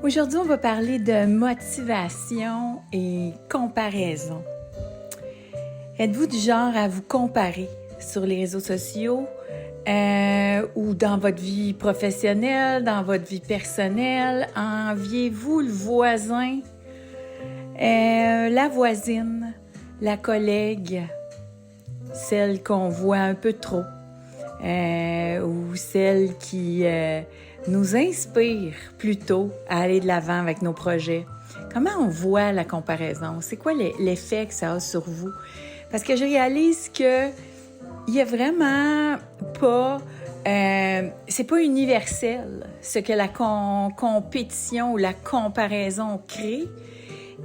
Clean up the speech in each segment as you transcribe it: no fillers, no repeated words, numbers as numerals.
Aujourd'hui, on va parler de motivation et comparaison. Êtes-vous du genre à vous comparer sur les réseaux sociaux ou dans votre vie professionnelle, dans votre vie personnelle? Enviez-vous le voisin, la voisine, la collègue, celle qu'on voit un peu trop ou celle qui nous inspire plutôt à aller de l'avant avec nos projets? Comment on voit la comparaison? C'est quoi l'effet que ça a sur vous? Parce que je réalise que il y a vraiment pas... c'est pas universel ce que la compétition ou la comparaison crée.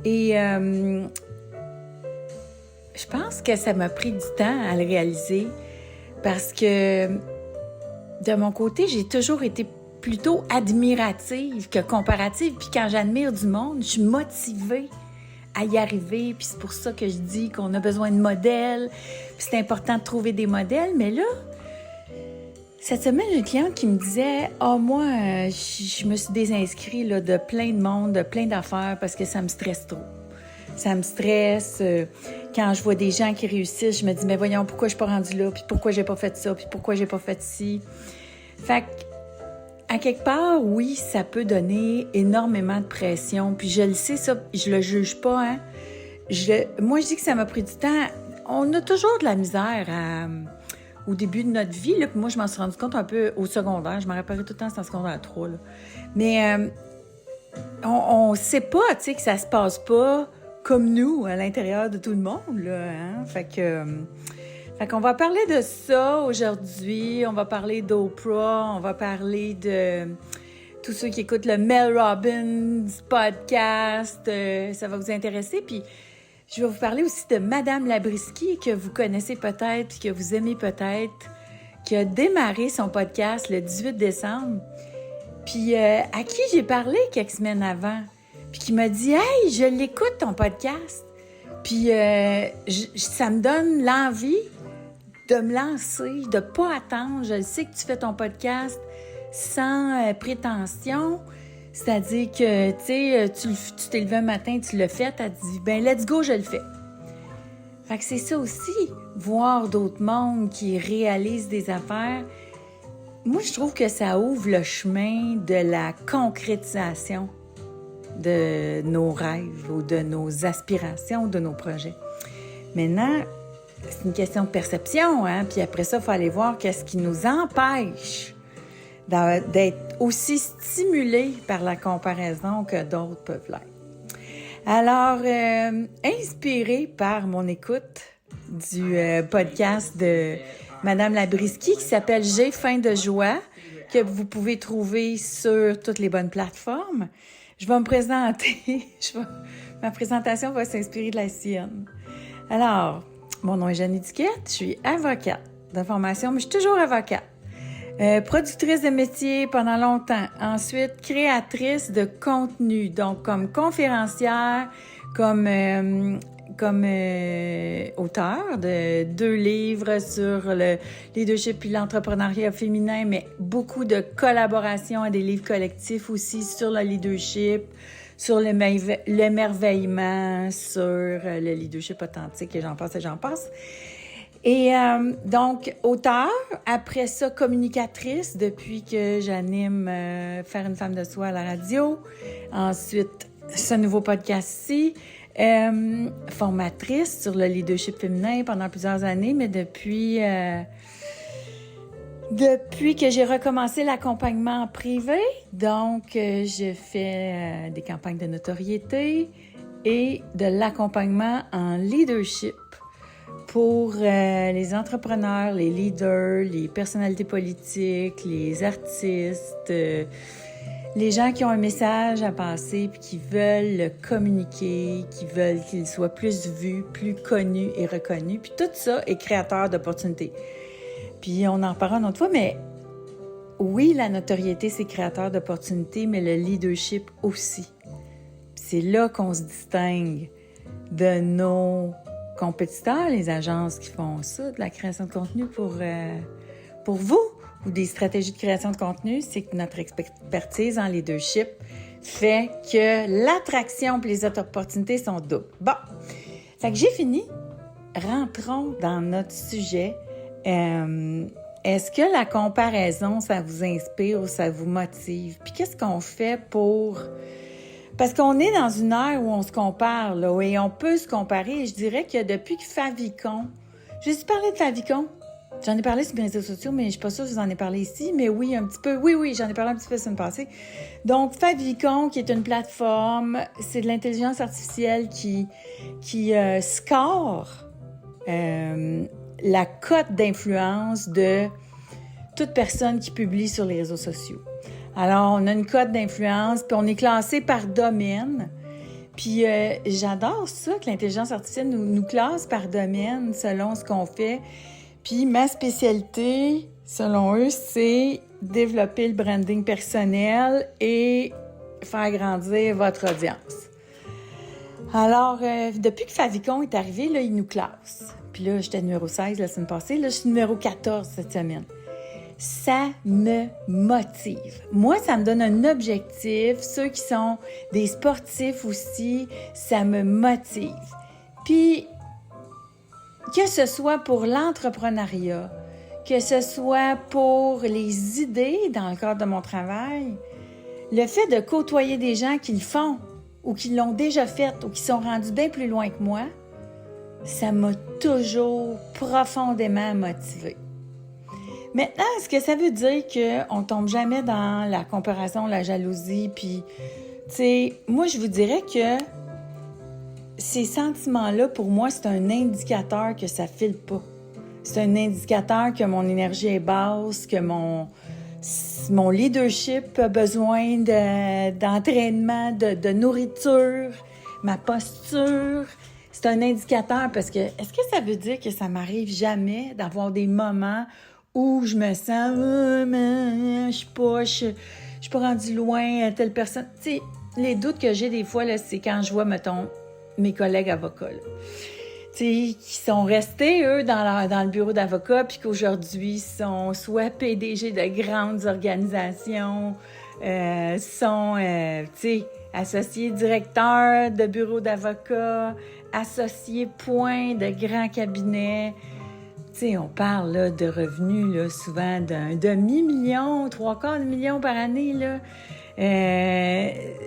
Et je pense que ça m'a pris du temps à le réaliser parce que de mon côté, j'ai toujours été plutôt admirative que comparative. Puis quand j'admire du monde, je suis motivée à y arriver. Puis c'est pour ça que je dis qu'on a besoin de modèles. Puis c'est important de trouver des modèles. Mais là, cette semaine, j'ai une cliente qui me disait « moi, je me suis désinscrite là, de plein de monde, de plein d'affaires parce que ça me stresse trop. Ça me stresse. Quand je vois des gens qui réussissent, je me dis « Mais voyons, pourquoi je suis pas rendue là? Puis pourquoi j'ai pas fait ça? Puis pourquoi j'ai pas fait ci? » Fait que, à quelque part, oui, ça peut donner énormément de pression. Puis je le sais, ça, je le juge pas, hein. Moi, je dis que ça m'a pris du temps. On a toujours de la misère au début de notre vie, là. Puis moi, je m'en suis rendu compte un peu au secondaire. Je m'en rappellerai tout le temps, c'est en secondaire 3, là. Mais on sait pas, tu sais, que ça se passe pas comme nous, à l'intérieur de tout le monde, là, hein. Fait qu'on va parler de ça aujourd'hui, on va parler d'Oprah, on va parler de tous ceux qui écoutent le Mel Robbins podcast, ça va vous intéresser. Puis je vais vous parler aussi de Madame Labriski, que vous connaissez peut-être, puis que vous aimez peut-être, qui a démarré son podcast le 18 décembre, puis à qui j'ai parlé quelques semaines avant, puis qui m'a dit « Hey, je l'écoute ton podcast, puis ça me donne l'envie de me lancer, de pas attendre. Je sais que tu fais ton podcast sans prétention. C'est-à-dire que, tu sais, tu t'es levé un matin, tu l'as fait, tu as dit, ben let's go, je le fais. Fait que c'est ça aussi, voir d'autres mondes qui réalisent des affaires. Moi, je trouve que ça ouvre le chemin de la concrétisation de nos rêves ou de nos aspirations, de nos projets. Maintenant, c'est une question de perception, hein? Puis après ça, il faut aller voir qu'est-ce qui nous empêche d'être aussi stimulés par la comparaison que d'autres peuvent l'être. Alors, inspirée par mon écoute du podcast de Madame Labriski qui s'appelle « J'ai faim de joie », que vous pouvez trouver sur toutes les bonnes plateformes, je vais me présenter. Ma présentation va s'inspirer de la sienne. Alors, mon nom est Jeannie Duquette, je suis avocate de formation, mais je suis toujours avocate. Productrice de métier pendant longtemps. Ensuite, créatrice de contenu, donc comme conférencière, comme auteure de 2 livres sur le leadership et l'entrepreneuriat féminin, mais beaucoup de collaborations et des livres collectifs aussi sur le leadership, sur l'émerveillement, sur le leadership authentique, et j'en passe. Et donc, auteure, après ça, communicatrice, depuis que j'anime Faire une femme de soi à la radio. Ensuite, ce nouveau podcast-ci. Formatrice sur le leadership féminin pendant plusieurs années, mais depuis que j'ai recommencé l'accompagnement privé, donc je fais des campagnes de notoriété et de l'accompagnement en leadership pour les entrepreneurs, les leaders, les personnalités politiques, les artistes, les gens qui ont un message à passer puis qui veulent le communiquer, qui veulent qu'il soit plus vu, plus connu et reconnu. Puis tout ça est créateur d'opportunités. Puis on en reparlera une autre fois, mais oui, la notoriété, c'est créateur d'opportunités, mais le leadership aussi. Puis c'est là qu'on se distingue de nos compétiteurs, les agences qui font ça, de la création de contenu pour vous ou des stratégies de création de contenu, c'est que notre expertise en leadership fait que l'attraction et les opportunités sont doubles. Bon, fait que j'ai fini. Rentrons dans notre sujet. Est-ce que la comparaison, ça vous inspire ou ça vous motive? Puis qu'est-ce qu'on fait pour... Parce qu'on est dans une ère où on se compare, là, et on peut se comparer. Et je dirais que depuis que Favicon... J'ai-tu parlé de Favicon? J'en ai parlé sur mes réseaux sociaux, mais je suis pas sûre que je vous en ai parlé ici. Mais oui, un petit peu. Oui, j'en ai parlé un petit peu la semaine passée. Donc, Favicon, qui est une plateforme, c'est de l'intelligence artificielle qui score la cote d'influence de toute personne qui publie sur les réseaux sociaux. Alors, on a une cote d'influence, puis on est classé par domaine. Puis j'adore ça, que l'intelligence artificielle nous classe par domaine selon ce qu'on fait. Puis ma spécialité, selon eux, c'est développer le branding personnel et faire grandir votre audience. Alors, depuis que Favicon est arrivé, là, il nous classe. Puis là, j'étais numéro 16 la semaine passée. Là, je suis numéro 14 cette semaine. Ça me motive. Moi, ça me donne un objectif. Ceux qui sont des sportifs aussi, ça me motive. Puis, que ce soit pour l'entrepreneuriat, que ce soit pour les idées dans le cadre de mon travail, le fait de côtoyer des gens qui le font ou qui l'ont déjà fait ou qui sont rendus bien plus loin que moi, ça m'a toujours profondément motivée. Maintenant, est-ce que ça veut dire qu'on ne tombe jamais dans la comparaison, la jalousie? Puis, tu sais, moi, je vous dirais que ces sentiments-là, pour moi, c'est un indicateur que ça file pas. C'est un indicateur que mon énergie est basse, que mon leadership a besoin d'entraînement, de nourriture, ma posture. C'est un indicateur parce que, est-ce que ça veut dire que ça m'arrive jamais d'avoir des moments où je me sens, je suis pas rendue loin à telle personne. Tu sais, les doutes que j'ai des fois, là, c'est quand je vois, mettons, mes collègues avocats, là. Tu sais, qui sont restés, eux, dans le bureau d'avocat, puis qu'aujourd'hui sont soit PDG de grandes organisations, sont, tu sais, associés directeurs de bureaux d'avocats, associés points de grands cabinets. Tu sais, on parle là, de revenus là, souvent d'un demi-million, 3/4 million par année. Là.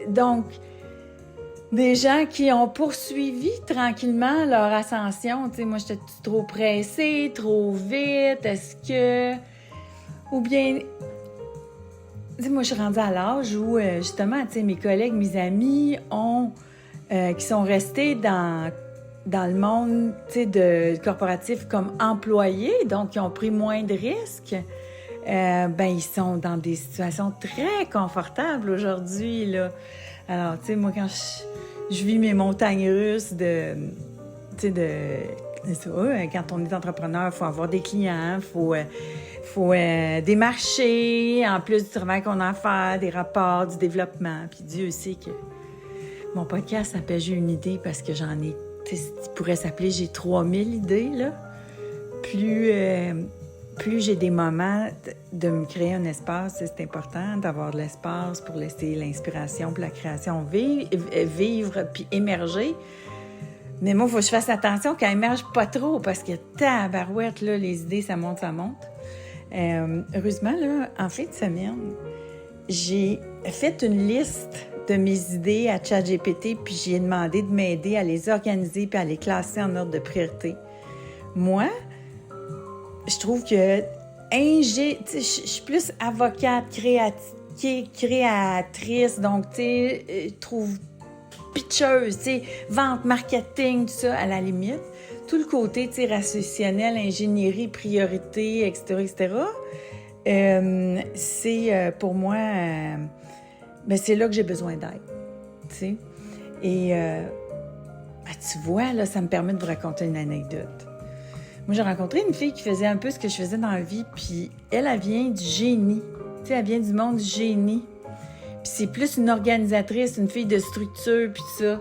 Donc, des gens qui ont poursuivi tranquillement leur ascension. Tu sais, moi, j'étais trop pressée, trop vite. Est-ce que... Ou bien... Tu sais, moi, je suis rendue à l'âge où, justement, tu sais, mes collègues, mes amis qui sont restés dans le monde, tu sais, de corporatif comme employés, donc qui ont pris moins de risques, ils sont dans des situations très confortables aujourd'hui, là. Alors, tu sais, moi, quand je vis mes montagnes russes c'est ça, quand on est entrepreneur, il faut avoir des clients, il faut démarcher, en plus du travail qu'on a à faire, des rapports, du développement. Puis Dieu sait que mon podcast s'appelle « J'ai une idée » parce que j'en ai, tu sais, il pourrait s'appeler « J'ai 3000 idées », là. Plus j'ai des moments de me créer un espace, c'est important d'avoir de l'espace pour laisser l'inspiration puis la création vivre puis émerger. Mais moi, il faut que je fasse attention qu'elle émerge pas trop parce que tabarouette, là, les idées, ça monte. Heureusement, là, en fin de semaine, j'ai fait une liste de mes idées à ChatGPT puis j'ai demandé de m'aider à les organiser puis à les classer en ordre de priorité. Moi, je trouve que je suis plus avocate, créatrice, donc, tu sais, je trouve pitcheuse, tu sais, vente, marketing, tout ça, à la limite. Tout le côté, tu sais, rationnel, ingénierie, priorité, etc., c'est pour moi, c'est là que j'ai besoin d'aide, tu sais. Et, tu vois, là, ça me permet de vous raconter une anecdote. Moi, j'ai rencontré une fille qui faisait un peu ce que je faisais dans la vie, puis elle vient du génie. Tu sais, elle vient du monde du génie. Puis c'est plus une organisatrice, une fille de structure, puis tout ça.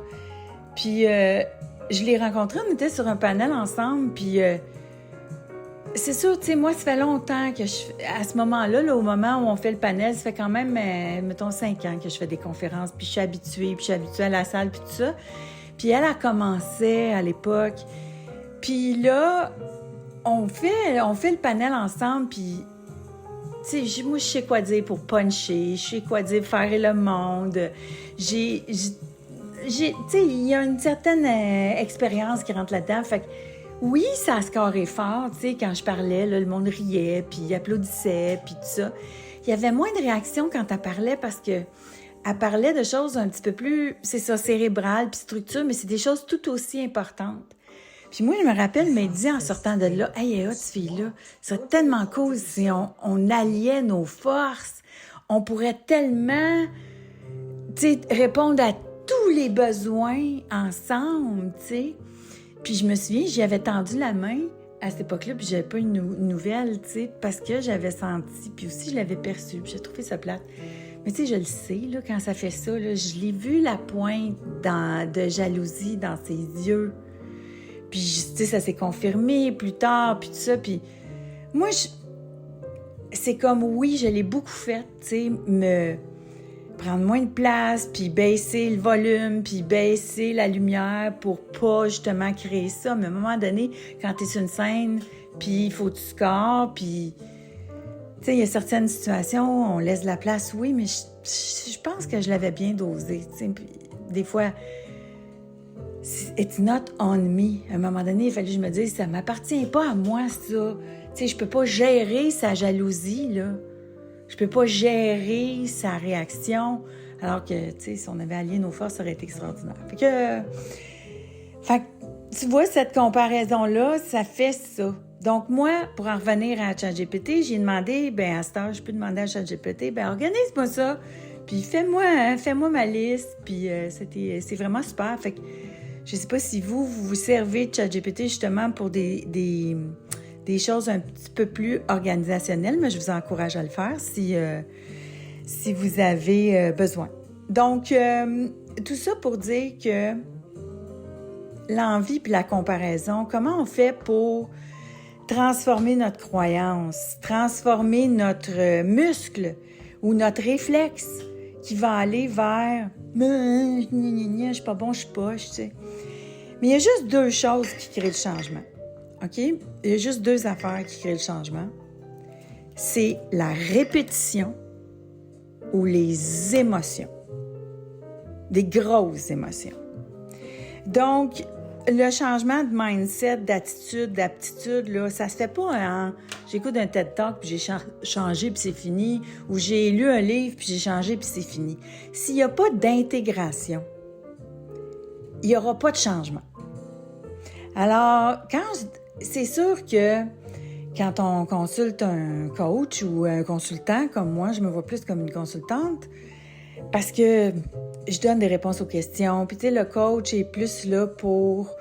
Puis je l'ai rencontrée, on était sur un panel ensemble, puis c'est sûr, tu sais, moi, ça fait longtemps que à ce moment-là, là, au moment où on fait le panel, ça fait quand même, mettons, 5 ans que je fais des conférences, puis je suis habituée à la salle, puis tout ça. Puis elle a commencé à l'époque. Puis là, on fait le panel ensemble, puis, tu sais, moi, je sais quoi dire pour puncher, je sais quoi dire pour faire le monde. Tu sais, il y a une certaine expérience qui rentre là-dedans, fait que, oui, ça scorait fort, tu sais, quand je parlais, là, le monde riait, puis applaudissait, puis tout ça. Il y avait moins de réactions quand elle parlait parce que elle parlait de choses un petit peu plus, c'est ça, cérébrales, puis structure, mais c'est des choses tout aussi importantes. Puis moi, je me rappelle, elle m'a dit en sortant de là, « Hey, elle est hot, cette fille-là. Ce serait tellement cool si on alliait nos forces. On pourrait tellement, tu sais, répondre à tous les besoins ensemble, tu sais. » Puis je me souviens, j'y avais tendu la main à cette époque-là, puis j'avais pas une nouvelle, tu sais, parce que j'avais senti, puis aussi je l'avais perçu, puis j'ai trouvé ça plate. Mais tu sais, je le sais, là, quand ça fait ça, là, je l'ai vu la pointe de jalousie dans ses yeux. Puis, tu sais, ça s'est confirmé plus tard, puis tout ça, puis moi, c'est comme, oui, je l'ai beaucoup fait, tu sais, me prendre moins de place, puis baisser le volume, puis baisser la lumière pour pas justement créer ça. Mais à un moment donné, quand t'es sur une scène, puis il faut que tu scores, puis tu sais, il y a certaines situations, on laisse de la place, oui, mais je pense que je l'avais bien dosé, tu sais. Puis des fois, it's not on me. À un moment donné, il fallait que je me dise, ça m'appartient pas à moi, ça. Tu sais, je peux pas gérer sa jalousie, là. Je peux pas gérer sa réaction, alors que, tu sais, si on avait allié nos forces, ça aurait été extraordinaire. Fait que tu vois, cette comparaison-là, ça fait ça. Donc, moi, pour en revenir à ChatGPT, j'ai demandé, à cette heure, je peux demander à ChatGPT, organise-moi ça, puis fais-moi ma liste, puis c'est vraiment super. Fait que, je sais pas si vous servez de ChatGPT justement pour des choses un petit peu plus organisationnelles, mais je vous encourage à le faire si vous avez besoin. Donc, tout ça pour dire que l'envie puis la comparaison, comment on fait pour transformer notre croyance, transformer notre muscle ou notre réflexe qui va aller vers « je suis pas bon, je suis poche », tu sais. Mais il y a juste 2 choses qui créent le changement. OK? Il y a juste 2 affaires qui créent le changement. C'est la répétition ou les émotions. Des grosses émotions. Donc, le changement de mindset, d'attitude, d'aptitude, là, ça se fait pas en j'écoute un TED Talk puis j'ai changé puis c'est fini, ou j'ai lu un livre puis j'ai changé puis c'est fini. S'il n'y a pas d'intégration, il n'y aura pas de changement. Alors, c'est sûr que quand on consulte un coach ou un consultant, comme moi, je me vois plus comme une consultante, parce que je donne des réponses aux questions. Puis tu sais, le coach est plus là pour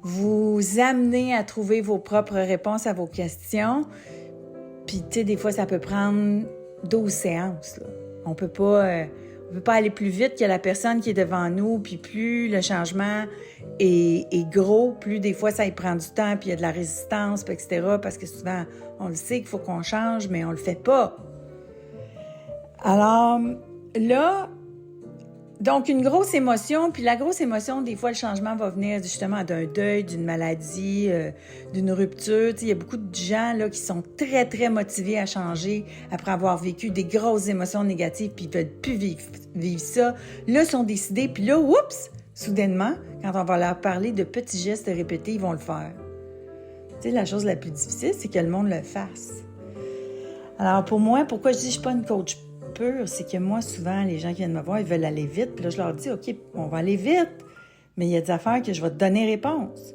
vous amener à trouver vos propres réponses à vos questions. Puis tu sais, des fois, ça peut prendre 12 séances, là. On peut pas aller plus vite que la personne qui est devant nous, puis plus le changement est gros, plus des fois ça y prend du temps, puis il y a de la résistance, puis etc., parce que souvent, on le sait qu'il faut qu'on change, mais on le fait pas. Alors, là, donc une grosse émotion, puis la grosse émotion, des fois, le changement va venir justement d'un deuil, d'une maladie, d'une rupture. Tu sais, il y a beaucoup de gens là qui sont très, très motivés à changer après avoir vécu des grosses émotions négatives, puis ils veulent plus vivre ça. Là, ils sont décidés, puis là, oups, soudainement, quand on va leur parler de petits gestes répétés, ils vont le faire. Tu sais, la chose la plus difficile, c'est que le monde le fasse. Alors, pour moi, pourquoi je dis que je suis pas une coach pure, c'est que moi, souvent, les gens qui viennent me voir, ils veulent aller vite. Puis là, je leur dis, OK, on va aller vite, mais il y a des affaires que je vais te donner réponse.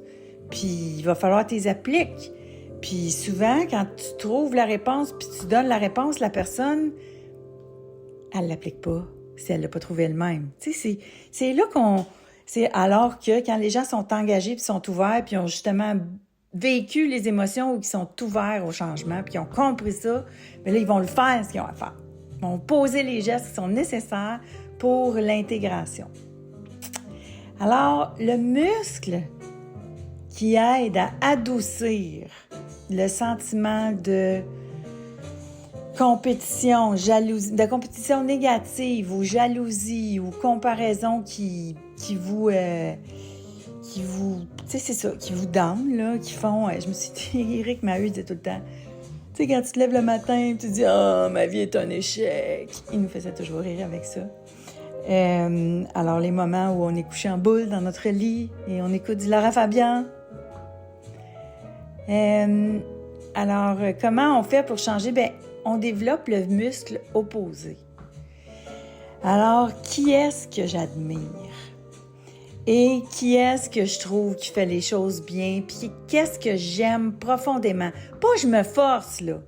Puis il va falloir que tu les appliques. Puis souvent, quand tu trouves la réponse, puis tu donnes la réponse, la personne, elle l'applique pas si elle l'a pas trouvé elle-même. Tu sais, c'est là qu'on... C'est alors que quand les gens sont engagés, puis sont ouverts, puis ont justement vécu les émotions ou qui sont ouverts au changement, puis qui ont compris ça, bien là, ils vont le faire, ce qu'ils ont à faire. Ils vont poser les gestes qui sont nécessaires pour l'intégration. Alors, le muscle qui aide à adoucir le sentiment de compétition, jalousie, de compétition négative ou jalousie ou comparaison qui vous, tu sais, c'est ça, qui vous down, là, qui font, je me suis dit, Éric Maheu disait tout le temps, tu sais, quand tu te lèves le matin et tu dis, oh, ma vie est un échec, il nous faisait toujours rire avec ça. Alors, les moments où on est couché en boule dans notre lit et on écoute du Lara Fabian. Alors, comment on fait pour changer? Bien, on développe le muscle opposé. Alors, qui est-ce que j'admire? Et qui est-ce que je trouve qui fait les choses bien? Puis qu'est-ce que j'aime profondément? Pas je me force, là.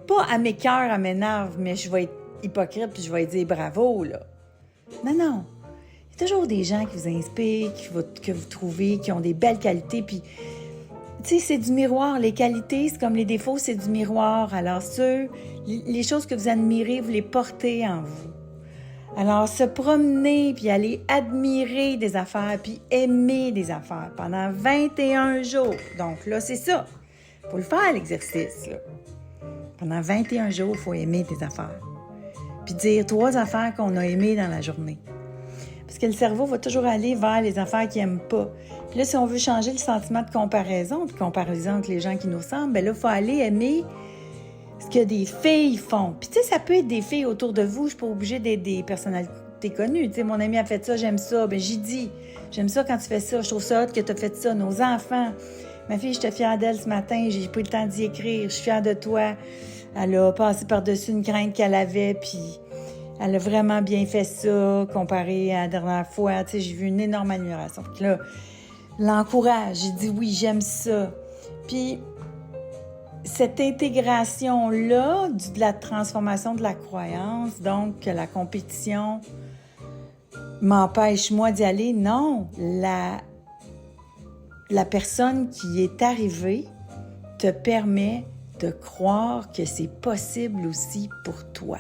Pas à mes cœurs, à m'énerve, mais je vais être hypocrite puis je vais dire bravo, là. Non. Il y a toujours des gens qui vous inspirent, que vous trouvez, qui ont des belles qualités, puis tu sais, c'est du miroir. Les qualités, c'est comme les défauts, c'est du miroir. Alors, les choses que vous admirez, vous les portez en vous. Alors, se promener, puis aller admirer des affaires, puis aimer des affaires pendant 21 jours. Donc là, c'est ça. Il faut le faire, l'exercice, là. Pendant 21 jours, il faut aimer des affaires. Puis dire 3 affaires qu'on a aimées dans la journée. Parce que le cerveau va toujours aller vers les affaires qu'il n'aime pas. Puis là, si on veut changer le sentiment de comparaison entre les gens qui nous ressemblent, bien là, il faut aller aimer ce que des filles font. Puis tu sais, ça peut être des filles autour de vous. Je ne suis pas obligée d'être des personnalités connues. Tu sais, mon ami a fait ça, j'aime ça. Bien, j'y dis, j'aime ça quand tu fais ça. Je trouve ça hot que tu as fait ça. Nos enfants. Ma fille, j'étais fière d'elle ce matin. J'ai pas eu le temps d'y écrire. Je suis fière de toi. Elle a passé par-dessus une crainte qu'elle avait, puis elle a vraiment bien fait ça, comparé à la dernière fois. Tu sais, j'ai vu une énorme amélioration. Puis là, l'encourage, j'ai dit oui, j'aime ça. Puis, cette intégration-là de la transformation de la croyance, donc que la compétition m'empêche, moi, d'y aller, non. La personne qui est arrivée te permet de croire que c'est possible aussi pour toi.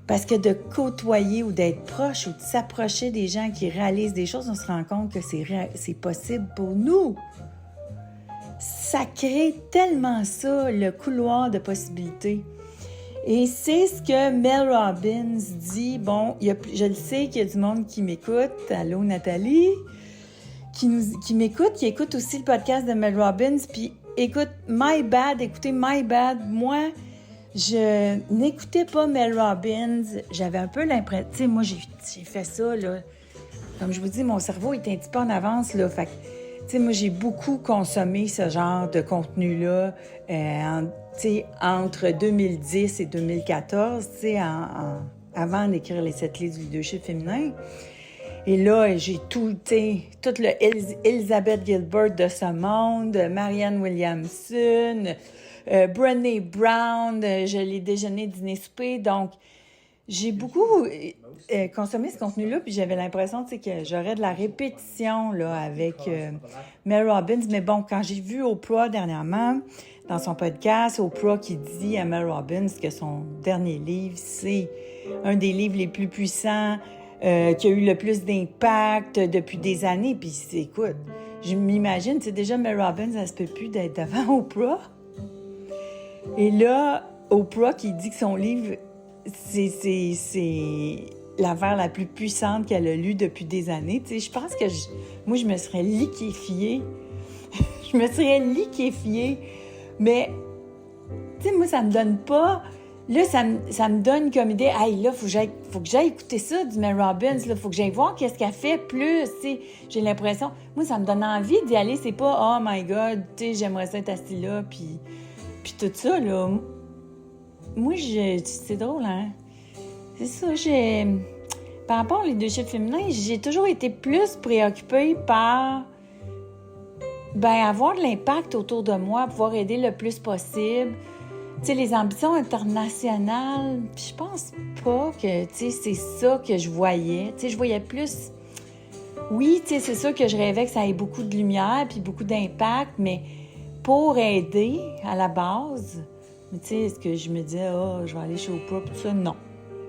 Parce que de côtoyer ou d'être proche ou de s'approcher des gens qui réalisent des choses, on se rend compte que c'est possible pour nous. Ça crée tellement ça, le couloir de possibilités. Et c'est ce que Mel Robbins dit. Bon, je le sais qu'il y a du monde qui m'écoute. Allô, Nathalie? Qui m'écoute, qui écoute aussi le podcast de Mel Robbins. Puis écoutez My Bad. Moi, je n'écoutais pas Mel Robbins. J'avais un peu l'impression... Tu sais, moi, j'ai fait ça, là. Comme je vous dis, mon cerveau est un petit peu en avance, là. Fait que, tu sais, moi, j'ai beaucoup consommé ce genre de contenu-là, entre 2010 et 2014, tu sais, avant d'écrire les 7 clés du leadership féminin. Et là, j'ai tout le Elizabeth Gilbert de ce monde, Marianne Williamson, Brené Brown, je l'ai déjeuné, dîner, souper. Donc, j'ai beaucoup consommé ce contenu-là, puis j'avais l'impression, tu sais, que j'aurais de la répétition là avec Mel Robbins. Mais bon, quand j'ai vu Oprah dernièrement, dans son podcast, Oprah qui dit à Mel Robbins que son dernier livre, c'est un des livres les plus puissants, qui a eu le plus d'impact depuis des années. Puis, écoute, je m'imagine, tu sais, déjà, Mel Robbins, elle se peut plus d'être devant Oprah. Et là, Oprah qui dit que son livre, c'est l'affaire la plus puissante qu'elle a lue depuis des années. Tu sais, je pense que moi, je me serais liquéfiée. Mais, tu sais, moi, ça me donne pas... Là, ça me donne comme idée, hey, là, faut que j'aille écouter ça du Mel Robbins, là, faut que j'aille voir qu'est-ce qu'elle fait plus, tu sais. J'ai l'impression, moi, ça me donne envie d'y aller, c'est pas, oh my God, tu sais, j'aimerais ça être assis là, puis tout ça, là. Moi, c'est drôle, hein. C'est ça, par rapport au leadership féminin, j'ai toujours été plus préoccupée par, avoir de l'impact autour de moi, pouvoir aider le plus possible. Tu sais, les ambitions internationales, je pense pas que, tu sais, c'est ça que je voyais. Tu sais, je voyais plus... Oui, tu sais, c'est sûr que je rêvais que ça ait beaucoup de lumière puis beaucoup d'impact, mais pour aider à la base, mais tu sais, est-ce que je me disais, je vais aller chez Oprah, tout ça? Non.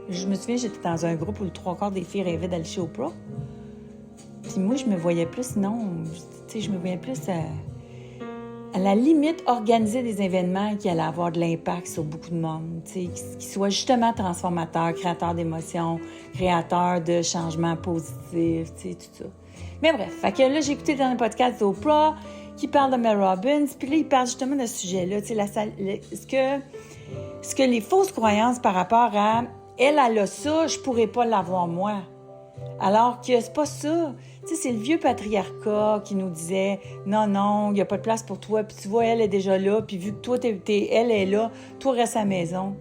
Je me souviens, j'étais dans un groupe où le 3/4 des filles rêvaient d'aller chez Oprah. Puis moi, je me voyais plus, non, tu sais, je me voyais plus à la limite, organiser des événements qui allaient avoir de l'impact sur beaucoup de monde, qui soient justement transformateurs, créateurs d'émotions, créateurs de changements positifs, tout ça. Mais bref, fait que là, j'ai écouté dans le podcast d'Oprah qui parle de Mel Robbins, puis là, il parle justement de ce sujet-là, ce que les fausses croyances par rapport à elle a ça, je pourrais pas l'avoir moi. Alors que c'est pas ça. C'est le vieux patriarcat qui nous disait « Non, il n'y a pas de place pour toi. Puis tu vois, elle est déjà là. Puis vu que toi, elle est là, toi, reste à la maison. »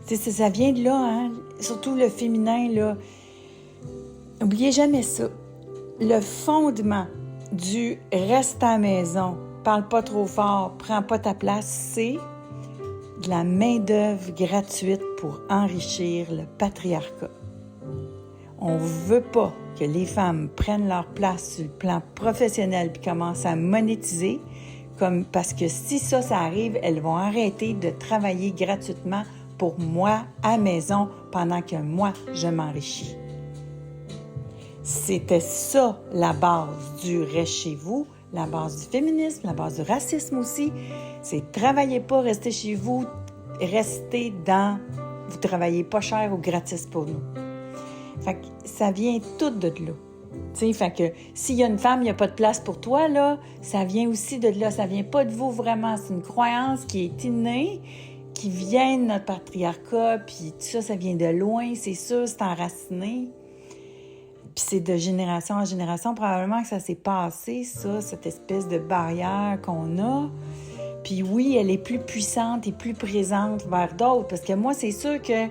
Ça vient de là, hein? Surtout le féminin, là. N'oubliez jamais ça. Le fondement du « reste à la maison, parle pas trop fort, prends pas ta place », c'est de la main-d'œuvre gratuite pour enrichir le patriarcat. On veut pas que les femmes prennent leur place sur le plan professionnel puis commencent à monétiser, parce que si ça arrive, elles vont arrêter de travailler gratuitement pour moi à la maison pendant que moi, je m'enrichis. C'était ça la base du « reste chez vous », la base du féminisme, la base du racisme aussi. C'est « travaillez pas, restez chez vous, restez dans... Vous travaillez pas cher ou gratis pour nous ». Fait que ça vient tout de là. Fait que s'il y a une femme, il n'y a pas de place pour toi, là, ça vient aussi de là. Ça vient pas de vous vraiment. C'est une croyance qui est innée, qui vient de notre patriarcat, puis tout ça, ça vient de loin, c'est sûr, c'est enraciné. Puis c'est de génération en génération, probablement que ça s'est passé, ça, cette espèce de barrière qu'on a. Puis oui, elle est plus puissante et plus présente vers d'autres, parce que moi, c'est sûr que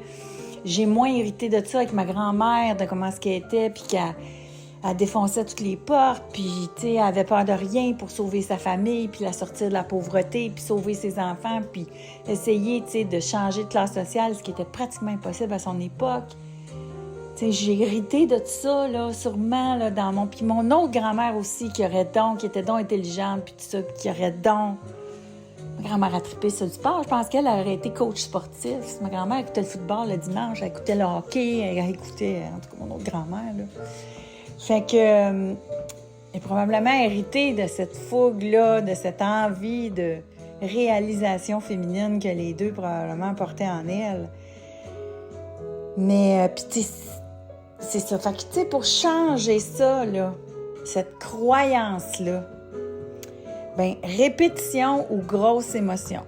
j'ai moins hérité de ça avec ma grand-mère, de comment ce qu'elle était, puis qu'elle défonçait toutes les portes, puis, elle avait peur de rien pour sauver sa famille, puis la sortir de la pauvreté, puis sauver ses enfants, puis essayer, de changer de classe sociale, ce qui était pratiquement impossible à son époque. J'ai hérité de tout ça, là, sûrement, là, dans mon... Puis mon autre grand-mère aussi, qui était donc intelligente, puis tout ça, puis qui aurait donc... Ma grand-mère a trippé sur le sport. Je pense qu'elle aurait été coach sportif. Ma grand-mère écoutait le football le dimanche, elle écoutait le hockey, elle écoutait, en tout cas, mon autre grand-mère, là. Fait que... elle est probablement héritée de cette fougue-là, de cette envie de réalisation féminine que les deux probablement portaient en elle. Mais, puis c'est ça. Fait que, pour changer ça, là, cette croyance-là, répétition ou grosse émotion.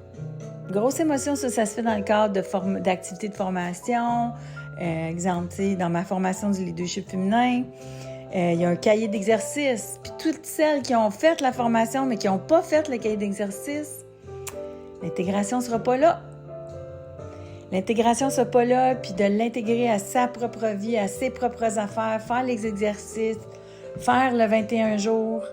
Grosse émotion, ça se fait dans le cadre d'activités de formation. Exemple, dans ma formation du leadership féminin, il y a un cahier d'exercices. Puis toutes celles qui ont fait la formation, mais qui n'ont pas fait le cahier d'exercices, l'intégration ne sera pas là. L'intégration ne sera pas là, puis de l'intégrer à sa propre vie, à ses propres affaires, faire les exercices, faire le 21 jours,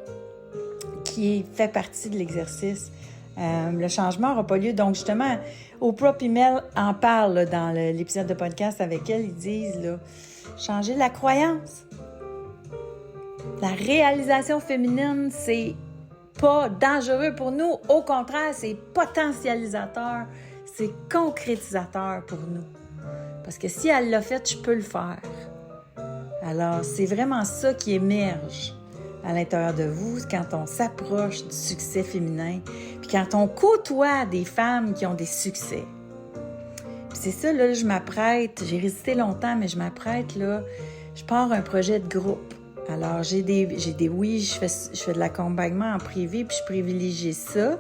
qui fait partie de l'exercice. Le changement n'aura pas lieu. Donc, justement, Oprah et Mel en parlent là, dans l'épisode de podcast avec elle. Ils disent, là, changer la croyance. La réalisation féminine, c'est pas dangereux pour nous. Au contraire, c'est potentialisateur. C'est concrétisateur pour nous. Parce que si elle l'a fait, je peux le faire. Alors, c'est vraiment ça qui émerge à l'intérieur de vous, quand on s'approche du succès féminin, puis quand on côtoie des femmes qui ont des succès. Puis c'est ça, là, je m'apprête, j'ai résisté longtemps, mais je m'apprête, là, je pars un projet de groupe. Alors, je fais de l'accompagnement en privé, puis je privilégie ça,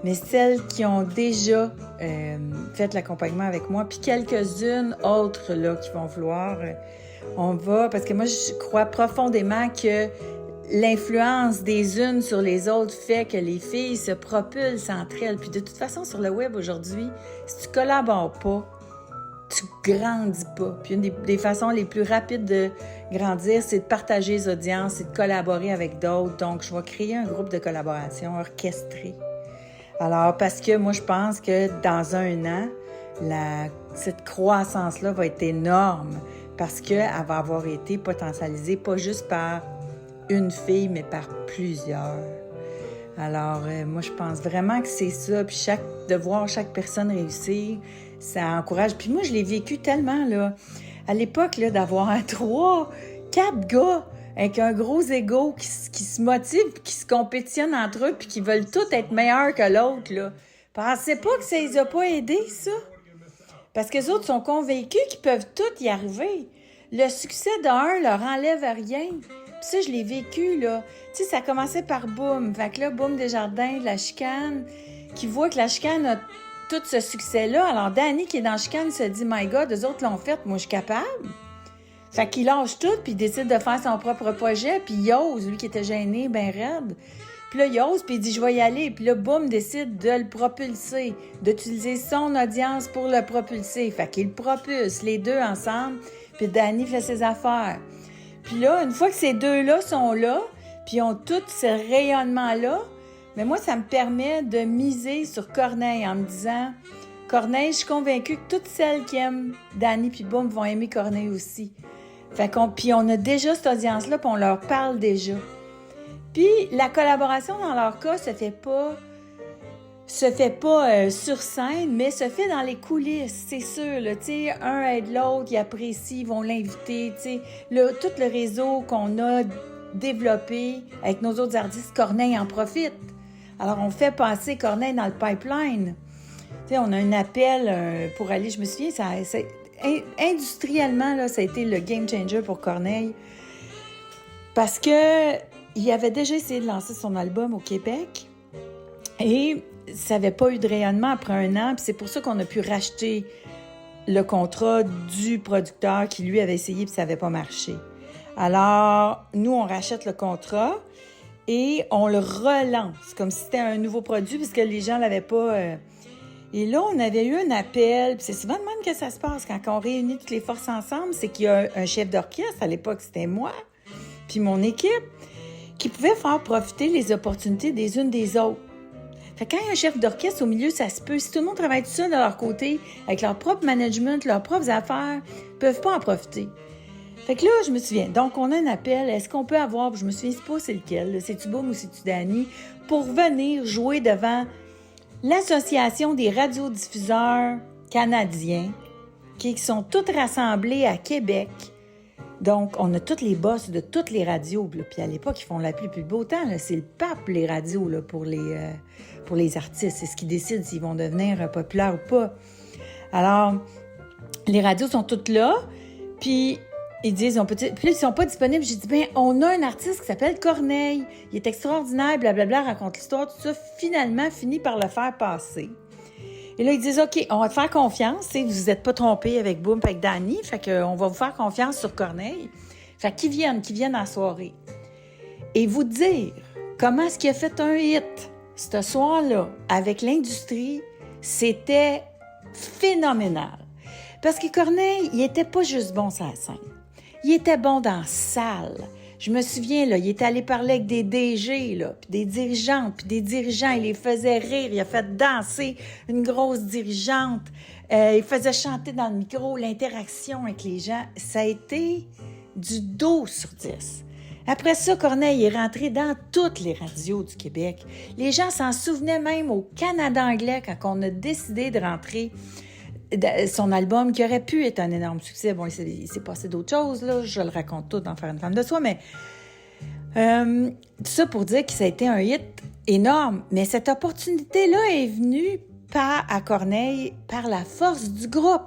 mais celles qui ont déjà fait l'accompagnement avec moi, puis quelques-unes autres, là, qui vont vouloir, parce que moi, je crois profondément que l'influence des unes sur les autres fait que les filles se propulsent entre elles. Puis de toute façon, sur le web aujourd'hui, si tu collabores pas, tu grandis pas. Puis une des façons les plus rapides de grandir, c'est de partager les audiences, c'est de collaborer avec d'autres. Donc, je vais créer un groupe de collaboration orchestré. Alors, parce que moi, je pense que dans un an, cette croissance-là va être énorme parce qu'elle va avoir été potentialisée pas juste par une fille, mais par plusieurs. Alors, moi, je pense vraiment que c'est ça. Puis de voir chaque personne réussir, ça encourage. Puis moi, je l'ai vécu tellement, là. À l'époque, là, d'avoir 3, 4 gars avec un gros ego qui se motive, qui se compétitionnent entre eux, puis qui veulent tous être meilleurs que l'autre, là. Pensez pas que ça les a pas aidés, ça? Parce que les autres sont convaincus qu'ils peuvent tous y arriver. Le succès d'un leur enlève rien. Puis ça, je l'ai vécu, là. Tu sais, ça commençait par Boom. Fait que là, Boom Desjardins, de la chicane, qui voit que la chicane a tout ce succès-là. Alors, Danny, qui est dans la chicane, se dit « My God, eux autres l'ont fait, moi, je suis capable. » Fait qu'il lâche tout, puis il décide de faire son propre projet, puis il ose, lui qui était gêné, ben raide. Puis là, il ose, puis il dit « Je vais y aller. » Puis là, Boom décide de le propulser, d'utiliser son audience pour le propulser. Fait qu'il le propulse, les deux ensemble, puis Danny fait ses affaires. Puis là, une fois que ces deux-là sont là, puis ont tout ce rayonnement-là, mais moi, ça me permet de miser sur Corneille en me disant « Corneille, je suis convaincue que toutes celles qui aiment Danny puis Boom vont aimer Corneille aussi. » Puis on a déjà cette audience-là, puis on leur parle déjà. Puis la collaboration, dans leur cas, se fait pas sur scène, mais se fait dans les coulisses, c'est sûr. Tu sais, un aide l'autre, ils apprécient, ils vont l'inviter. Tu sais, tout le réseau qu'on a développé avec nos autres artistes, Corneille en profite. Alors, on fait passer Corneille dans le pipeline. Tu sais, on a un appel pour aller, je me souviens, industriellement, là, ça a été le game changer pour Corneille. Parce que il avait déjà essayé de lancer son album au Québec et ça n'avait pas eu de rayonnement après 1 an. Puis c'est pour ça qu'on a pu racheter le contrat du producteur qui, lui, avait essayé puis ça n'avait pas marché. Alors, nous, on rachète le contrat et on le relance comme si c'était un nouveau produit puisque les gens ne l'avaient pas... Et là, on avait eu un appel, puis c'est souvent de même que ça se passe quand on réunit toutes les forces ensemble, c'est qu'il y a un chef d'orchestre, à l'époque c'était moi, puis mon équipe, qui pouvait faire profiter les opportunités des unes des autres. Fait que quand il y a un chef d'orchestre au milieu, ça se peut. Si tout le monde travaille tout seul de leur côté, avec leur propre management, leurs propres affaires, ils peuvent pas en profiter. Fait que là, je me souviens, donc on a un appel, est-ce qu'on peut avoir, je me souviens pas c'est lequel, là, c'est-tu Boom ou c'est-tu Danny, pour venir jouer devant l'Association des radiodiffuseurs canadiens, qui sont toutes rassemblés à Québec. Donc, on a tous les boss de toutes les radios. Là. Puis à l'époque, ils font la pluie plus beau temps. Là. C'est le pape, les radios, là, pour les artistes. C'est ce qui décide s'ils vont devenir populaires ou pas. Alors, les radios sont toutes là. Puis, ils disent, puis ils sont pas disponibles. J'ai dit, on a un artiste qui s'appelle Corneille. Il est extraordinaire, blablabla, raconte l'histoire, tout ça. Finalement, finit par le faire passer. Et là, ils disent, OK, on va te faire confiance. Vous vous êtes pas trompés avec Boom, avec Danny. Fait qu'on va vous faire confiance sur Corneille. Fait qu'ils viennent en soirée. Et vous dire comment est-ce qu'il a fait un hit ce soir-là avec l'industrie, c'était phénoménal. Parce que Corneille, il était pas juste bon sur la scène. Il était bon dans la salle. Je me souviens, là, il était allé parler avec des DG, là, puis des dirigeantes, puis des dirigeants. Il les faisait rire. Il a fait danser une grosse dirigeante. Il faisait chanter dans le micro. L'interaction avec les gens, ça a été du 12 sur 10. Après ça, Corneille est rentré dans toutes les radios du Québec. Les gens s'en souvenaient même au Canada anglais quand on a décidé de rentrer son album qui aurait pu être un énorme succès. Bon, il s'est passé d'autres choses, là. Je le raconte tout dans Faire une femme de soi, mais tout ça pour dire que ça a été un hit énorme. Mais cette opportunité-là est venue à Corneille par la force du groupe.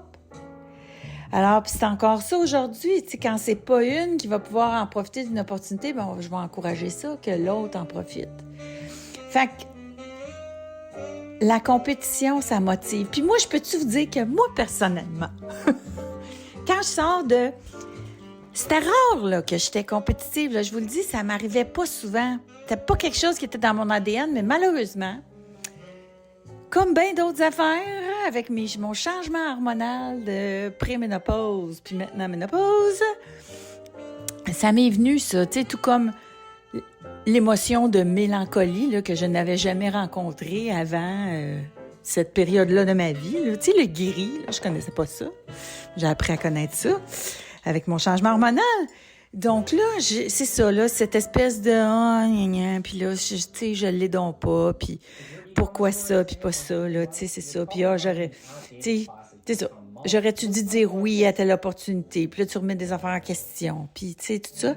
Alors, puis c'est encore ça aujourd'hui. Tu sais, quand c'est pas une qui va pouvoir en profiter d'une opportunité, je vais encourager ça, que l'autre en profite. Fait que la compétition, ça motive. Puis moi, je peux-tu vous dire que moi, personnellement, quand je sors de... C'était rare là, que j'étais compétitive. Là. Je vous le dis, ça m'arrivait pas souvent. C'était pas quelque chose qui était dans mon ADN, mais malheureusement, comme bien d'autres affaires, avec mon changement hormonal de pré-ménopause puis maintenant ménopause, ça m'est venu, ça. Tu sais, tout comme l'émotion de mélancolie là, que je n'avais jamais rencontrée avant cette période-là de ma vie. Là. Tu sais, le guéri, là, je connaissais pas ça. J'ai appris à connaître ça avec mon changement hormonal. Donc là, c'est ça, là, cette espèce de puis là, tu sais, je l'ai donc pas, puis pourquoi ça, puis pas ça, là, tu sais, c'est ça. Puis j'aurais, tu sais, c'est ça. J'aurais-tu dû dire oui à telle opportunité? Puis là, tu remets des affaires en question. Puis, tu sais, tout ça.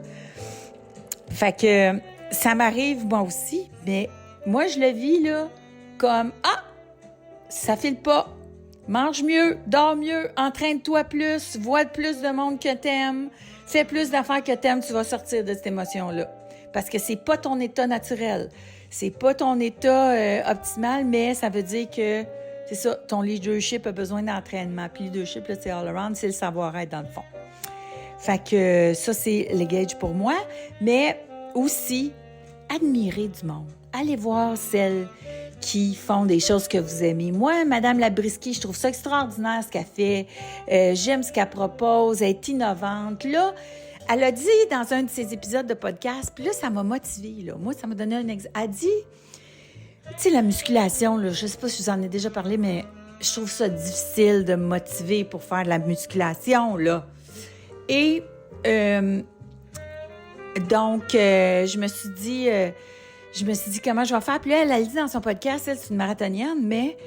Fait que ça m'arrive moi aussi, mais moi, je le vis là comme « Ah! Ça file pas! Mange mieux, dors mieux, entraîne-toi plus, vois plus de monde que t'aimes, fais plus d'affaires que t'aimes, tu vas sortir de cette émotion-là. » Parce que c'est pas ton état naturel. C'est pas ton état optimal, mais ça veut dire que, c'est ça, ton leadership a besoin d'entraînement. Puis leadership, là, c'est all around, c'est le savoir-être dans le fond. Fait que ça, c'est le gauge pour moi. Mais aussi, admirer du monde. Allez voir celles qui font des choses que vous aimez. Moi, Madame Labrisky, je trouve ça extraordinaire ce qu'elle fait. J'aime ce qu'elle propose. Elle est innovante. Là, elle a dit dans un de ses épisodes de podcast, puis là, ça m'a motivée. Là. Moi, ça m'a donné un exemple. Elle dit, tu sais, la musculation, là, je sais pas si je vous en ai déjà parlé, mais je trouve ça difficile de me motiver pour faire de la musculation, là. Et donc, je me suis dit comment je vais faire. Puis là, elle dit dans son podcast, elle, c'est une marathonienne, mais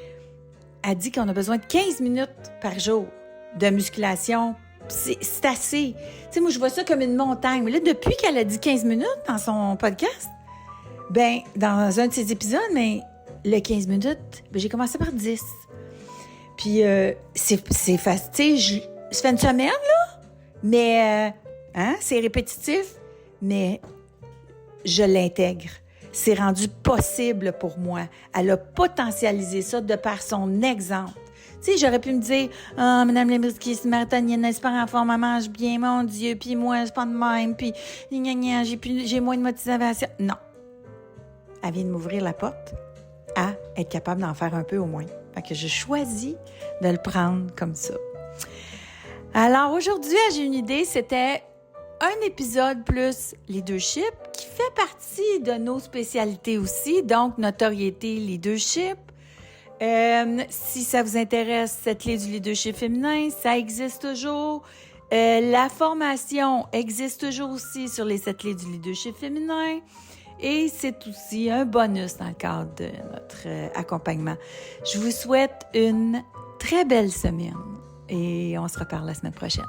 elle dit qu'on a besoin de 15 minutes par jour de musculation. C'est assez. Tu sais, moi, je vois ça comme une montagne. Mais là, depuis qu'elle a dit 15 minutes dans son podcast, ben dans un de ses épisodes, mais le 15 minutes, ben, j'ai commencé par 10. Puis, c'est facile. Tu sais, ça fait une semaine, là, mais, c'est répétitif, mais je l'intègre. C'est rendu possible pour moi. Elle a potentialisé ça de par son exemple. Tu sais, j'aurais pu me dire « Ah, Madame Labrisky, c'est une marathonienne, elle est super en forme, elle mange bien, mon Dieu, puis moi, c'est pas de même, puis j'ai moins de motivation. » Non. Elle vient de m'ouvrir la porte à être capable d'en faire un peu au moins. Fait que je choisis de le prendre comme ça. Alors, aujourd'hui, j'ai une idée, c'était un épisode plus leadership qui fait partie de nos spécialités aussi, donc notoriété, leadership. Si ça vous intéresse, cette clé du leadership féminin, ça existe toujours. La formation existe toujours aussi sur les 7 clés du leadership féminin. Et c'est aussi un bonus dans le cadre de notre accompagnement. Je vous souhaite une très belle semaine et on se reparle la semaine prochaine.